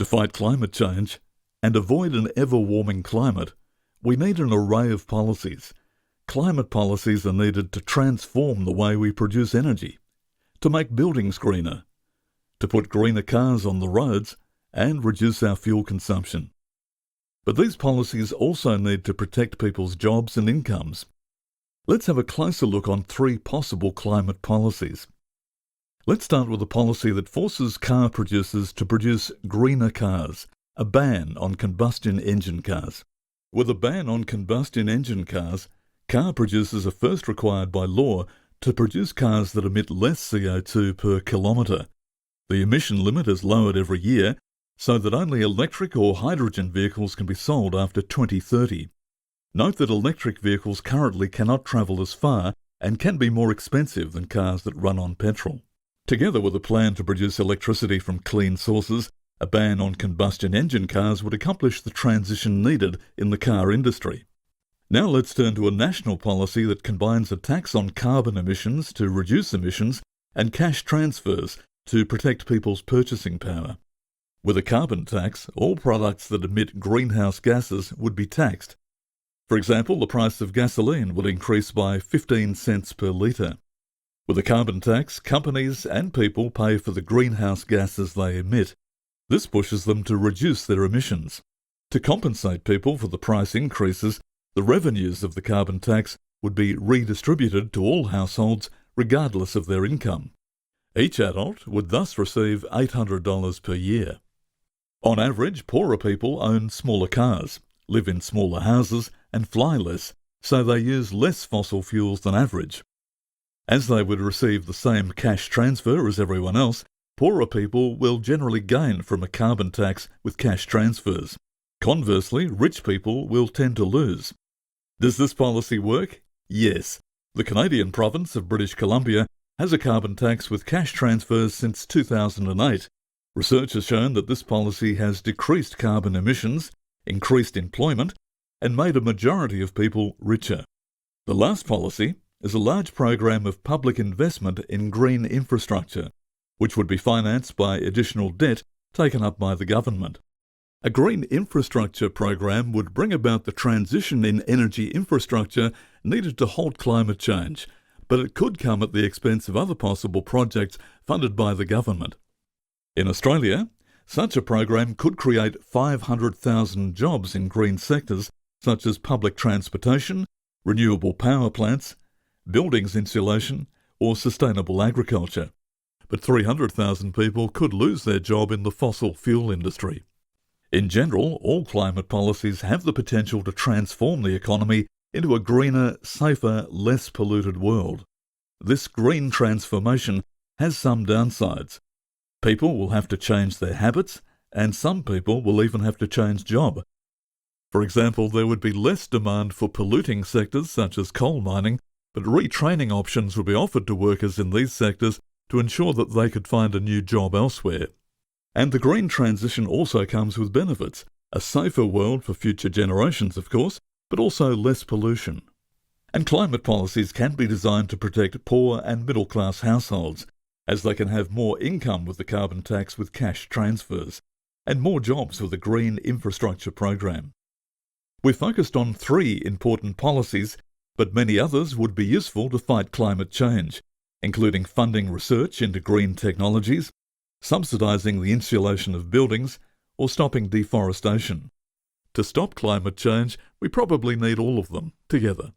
To fight climate change and avoid an ever-warming climate, we need an array of policies. Climate policies are needed to transform the way we produce energy, to make buildings greener, to put greener cars on the roads and reduce our fuel consumption. But these policies also need to protect people's jobs and incomes. Let's have a closer look on 3 possible climate policies. Let's start with a policy that forces car producers to produce greener cars, a ban on combustion engine cars. With a ban on combustion engine cars, car producers are first required by law to produce cars that emit less CO2 per kilometre. The emission limit is lowered every year so that only electric or hydrogen vehicles can be sold after 2030. Note that electric vehicles currently cannot travel as far and can be more expensive than cars that run on petrol. Together with a plan to produce electricity from clean sources, a ban on combustion engine cars would accomplish the transition needed in the car industry. Now let's turn to a national policy that combines a tax on carbon emissions to reduce emissions and cash transfers to protect people's purchasing power. With a carbon tax, all products that emit greenhouse gases would be taxed. For example, the price of gasoline would increase by 15 cents per litre. With a carbon tax, companies and people pay for the greenhouse gases they emit. This pushes them to reduce their emissions. To compensate people for the price increases, the revenues of the carbon tax would be redistributed to all households regardless of their income. Each adult would thus receive $800 per year. On average, poorer people own smaller cars, live in smaller houses and fly less, so they use less fossil fuels than average. As they would receive the same cash transfer as everyone else, poorer people will generally gain from a carbon tax with cash transfers. Conversely, rich people will tend to lose. Does this policy work? Yes. The Canadian province of British Columbia has a carbon tax with cash transfers since 2008. Research has shown that this policy has decreased carbon emissions, increased employment, and made a majority of people richer. The last policy is a large program of public investment in green infrastructure, which would be financed by additional debt taken up by the government. A green infrastructure program would bring about the transition in energy infrastructure needed to halt climate change, but it could come at the expense of other possible projects funded by the government. In Australia, such a program could create 500,000 jobs in green sectors such as public transportation, renewable power plants, buildings insulation, or sustainable agriculture. But 300,000 people could lose their job in the fossil fuel industry. In general, all climate policies have the potential to transform the economy into a greener, safer, less polluted world. This green transformation has some downsides. People will have to change their habits, and some people will even have to change job. For example, there would be less demand for polluting sectors such as coal mining, but retraining options would be offered to workers in these sectors to ensure that they could find a new job elsewhere. And the green transition also comes with benefits, a safer world for future generations, of course, but also less pollution. And climate policies can be designed to protect poor and middle-class households, as they can have more income with the carbon tax with cash transfers, and more jobs with a green infrastructure program. We focused on 3 important policies, but many others would be useful to fight climate change, including funding research into green technologies, subsidising the insulation of buildings, or stopping deforestation. To stop climate change, we probably need all of them together.